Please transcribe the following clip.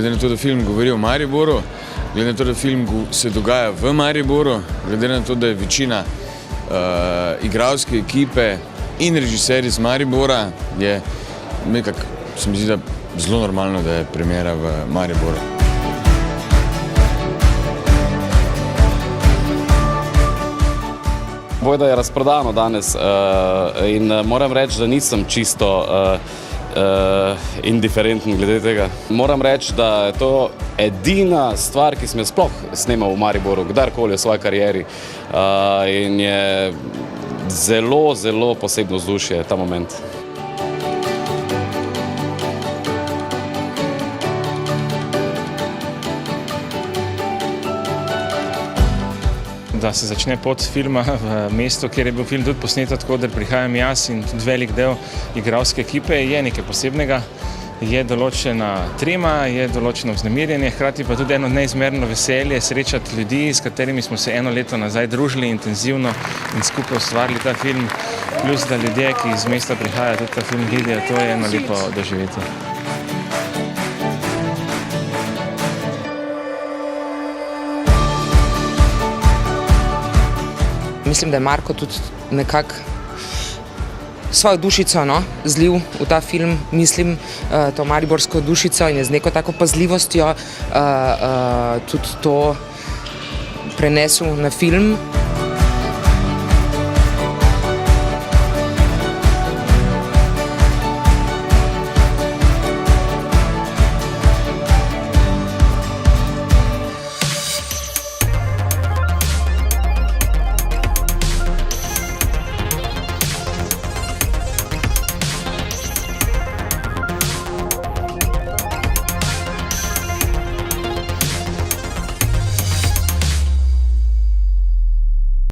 glede na to, da film govori o Mariboru, glede na to, da film se dogaja v Mariboru, glede na to, da je večina igralske ekipe in režiserji iz Maribora, je nekako, se mi zdi, da zelo normalno, da je premiera v Mariboru. Bojda je razprodano danes in moram reči, da nisem čisto indiferenten glede tega. Moram reči, da je to edina stvar, ki sem jo sploh snemal v Mariboru, kdarkoli v svoji karieri, in je zelo, zelo posebno vzdušje ta moment. Da se začne pot filma v mestu, kjer je bil film tudi posnet, tako da prihajam jaz in tudi velik del igralske ekipe, je nekaj posebnega. Je določena trema, je določeno vznemirjenje, hkrati pa tudi eno neizmerno veselje srečati ljudi, s katerimi smo se eno leto nazaj družili intenzivno in skupaj ustvarili ta film. Plus, da ljudje, ki iz mesta prihajajo, tudi ta film vidijo, to je eno lepo doživetje. Mislim, da je Marko tudi nekako svojo dušico zlil v ta film, mislim, to mariborsko dušico in je z neko tako pazljivostjo tudi to prenesel na film.